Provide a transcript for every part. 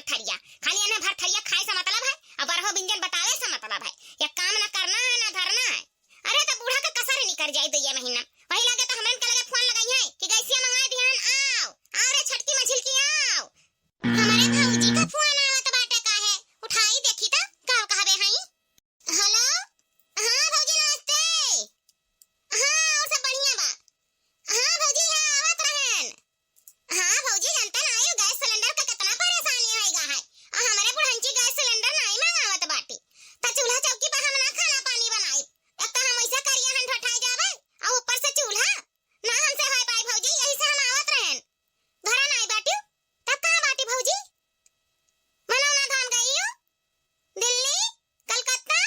भरथरिया, खाली एने भरथरिया खाए से मतलब है और बरहो व्यंजन बतावे से मतलब है। ये काम ना करना है ना धरना है। अरे तो बूढ़ा का कसर निकल जाए तो ये महीना वही लगे तो हमन के लगे फोन लगाई है कि गैसिया मंगाए ध्यान आओ रे छटकी मछली की आओ। हमारे भौजी का फोन आवत बाटे काहे उठाई देखी तो का कहबे हई। हेलो हां भौजी नमस्ते। हां और सब बढ़िया बा। हां भौजी हां आवत रहन। हां भौजी जानता ना आयो गैस सिलेंडर का कितना परेशानी होएगा है और हमारे बुढ़ंची गैस सिलेंडर नहीं मंगावत बाटी त चूल्हा चौकी पर हम ना खाना पानी बनाई। एक तो हम ऐसा करिया हन ठठाई जावे और ऊपर से चूल्हा ना हमसे होय पाई भौजी यही से हम आवत रहन। घरा नहीं बाटी तब कहां बाटी भौजी? मनौना धाम गई हो दिल्ली कलकत्ता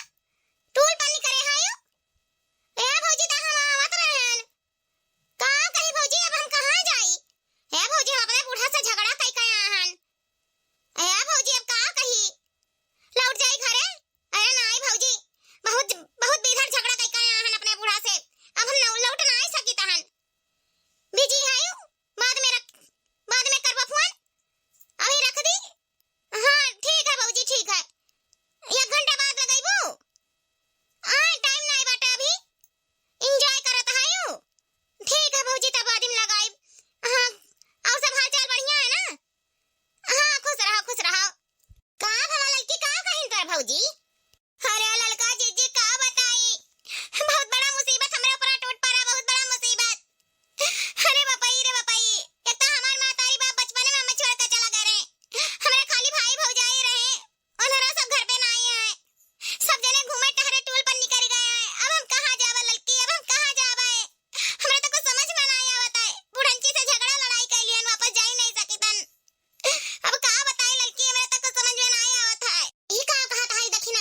टूल पानी करे हायो। ए भौजी त हम आवत रहन का कही भौजी अब हम कहां जाई। ए भौजी हम अपने बूढ़ा से झगड़ा कई कया हन। ए भौजी अब का कही लौट जाई घरे। अरे नहीं भौजी बहुत बहुत बेधर झगड़ा कई कया हन अपने बूढ़ा से अब हम लौट ना आई सकी तहन। बिजी है बाद में करबो फोन अभी रख दी। हां ठीक है भौजी ठीक है 1 घंटा बाद लगाइबो। टाइम नहीं बाटे अभी एंजॉय करत हायो। ठीक है भौजी तब बाद में लगाई। हां और सब हाल चाल बढ़िया है ना? हां खुश रहो का भला लड़की का कहिन कर भौजी। अरे लड़का जीजी का बताई बहुत बड़ा मुसीबत हमरे ऊपर टूट पड़ा बहुत बड़ा मुसीबत। अरे बापाई एक तो हमार मातारी बाप बचपन में हमें छोड़ के चला गए रहे। हमारे खाली भाई भौजाई रहे उन्हरा सब घर पे नहीं है सब जने घूमे टहरे टूल पर निकल गए हैं। अब हम कहां जावे लड़की अब हम कहां जावे हमरे तो कुछ समझ में नहीं आवत है। बुढ़ंची से झगड़ा लड़ाई कैलियन वापस जा ही नहीं सकीतन। अब का बताई लड़की हमरे तो कुछ समझ में नहीं आवत है। ई का कहत है दक्षिण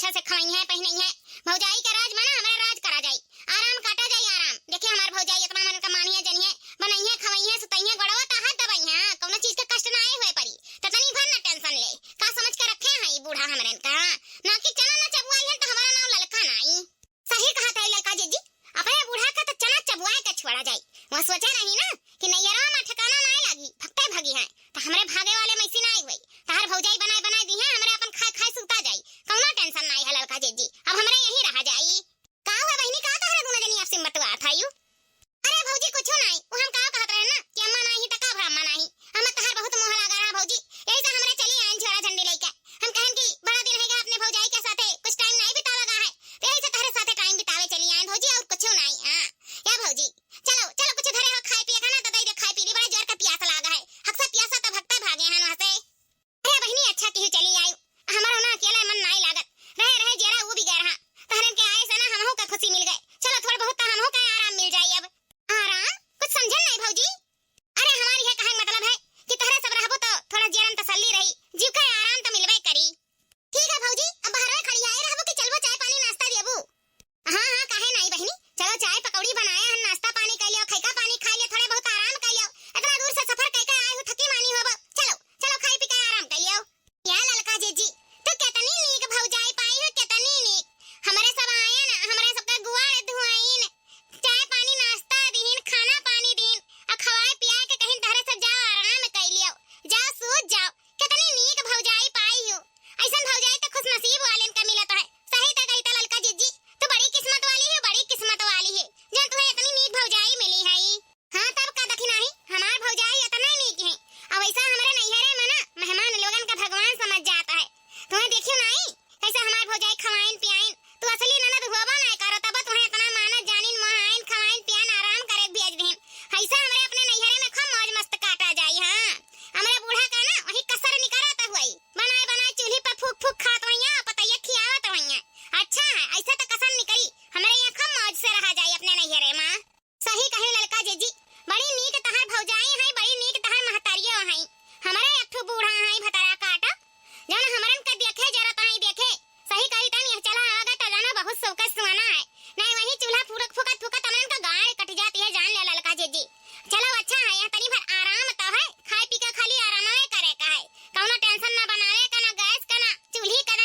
अच्छा से खवाई है पहिनई है। भौजाई का राज माना हमारा राज करा जाई, आराम काटा जाई आराम। देखिए हमार भौजाई इतना मन का मानी है जनी है, बनई है खवाई है सुतई है गड़वा ता हाथ दबाई है, कोनो चीज का कष्ट ना आए होए परी। त तनी भर ना टेंशन ले, का समझ के रखे हैं ई बूढ़ा हमरन का ना कि चना ना चबुआई है त हमारा नाम ललका नाई। सही कहा था ललका जी, अपने बूढ़ा का तो चना चबुआए के छोड़ा जाई। वह सोचा नहीं ना कि नैयरा में ठिकाना ना लागी, भक्ते भगी है त हमरे भागे वाले मैसी ना आई हुई। तहार भौजाई बनाए बनाए दी है, हमरे अपन खाए खाए सुता जाई, कौनो टेंशन ना आई है ललका जी। अब हमरे यही रहा जाई। का हुआ बहिनी, का तहरे दुना जनी आपसे बतवा था यू? अरे भौजी कुछो नहीं, वो हम का कहत रहे ना कि अम्मा नहीं त का अम्मा नहीं। हम तहार बहुत मोह लगा रहा भौजी, यही से हमरे चली आइन झोरा झंडी लेके। हम कहन कि बड़ा दिन है अपने भौजाई के साथे कुछ टाइम नहीं बितावेगा है, तो यही से तहरे साथे टाइम बितावे चली आइन भौजी, और कुछो नहीं। हां या भौजी चलो चलो कुछ धरे हो खाए पिए खाना, त दई दे खाए पी ली, बड़ा जोर का प्यास लगा है। हक्सा प्यासा त भक्ता भागे हन वहां से। अरे बहिनी अच्छा की चली आई, हमारा ना अकेला मन नहीं लागत, रहे रहे जरा वो भी गए रहा। तहरन के आए से ना हमहू का खुशी मिल गए, चलो थोड़ा बहुत त हमहू का आराम मिल जाई। अब आराम कुछ समझन नहीं भौजी। अरे हमारी है कहे मतलब है कि तहरे सब रहबो तो थोड़ा जीवन तसल्ली रही, जीव का आराम तो मिलबे करी। ठीक है भौजी, अब बाहर में खड़ी आए रहबो कि चलबो चाय पानी नाश्ता देबो? हां हां काहे नहीं बहिनी, चलो चाय पकौड़ी बनाए हन, नाश्ता पानी कर लियो, खैका पानी खा लियो, थोड़े बहुत आराम कर लियो। इतना दूर से सफर करके आए हो, थकी मानी होबो, चलो चलो खाई पी के आराम कर लियो। या ललका जी तो कितनी नीक भौजाई पाई हो, कितनी नीक। हमारे सब आए ना, हमारे सबका गुआर धुआइन, चाय पानी नाश्ता दीन, खाना पानी दीन, आ खवाए पियाए के कहीं तहरे से जाओ आराम कर लियो, जाओ सूत जाओ। कितनी नीक भौजाई पाई हो, ऐसन भौजाई तो खुश नसीब वालेन का मिलत है। सही तो कहता ललका जी, तू बड़ी किस्मत वाली है, बड़ी किस्मत वाली है जब तुम्हें इतनी नीक भौजाई मिली है। हां तब का दखी नहीं, हमार भौजाई इतना नीक है। अब ऐसा हमारे नैहरे में ना मेहमान लोगन का भगवान समझ जाता है। तुम्हें देखियो नहीं कैसे हमार भौजाई खवाइन पियाइन, तू असली ननद हुआबा नहीं करो तब तुम्हें इतना मानत जानिन मोहाइन खवाइन पियाइन आराम करे भेज देन। ऐसा हमरे अपने नैहरे में खूब मौज मस्त काटा जाई। हां हमरे बूढ़ा का ना वही कसर निकरत हुई, बनाए बनाए चूल्ही पर फूक फूक खात वहिया, पतैया खियावत वहिया। अच्छा है ऐसे तो कसर निकली, हमरे यहाँ खूब मौज से रहा जाई अपने नैहरे में। सही कहे ललका जी, बड़ी नीक तहार भौजाई है, बड़ी नीक तहार महतारियो है। हमारे एक ठो बूढ़ा है भतारा काटा, जौन हमरन का देखे जरा तही देखे। सही कही तनी चला आगा त जाना बहुत सौका सुहाना है, नहीं वही चूल्हा फूक फूकत फूकत हमरन का गाड़ कट जाती है, जान ले ललका जी। चलो अच्छा है, यहाँ तनी भर आराम तो है, खाए पी के खाली आराम करे का है, कौनो टेंशन ना बनावे का, ना गैस का, ना चूल्ही का,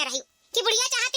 रही कि बुढ़िया चाहत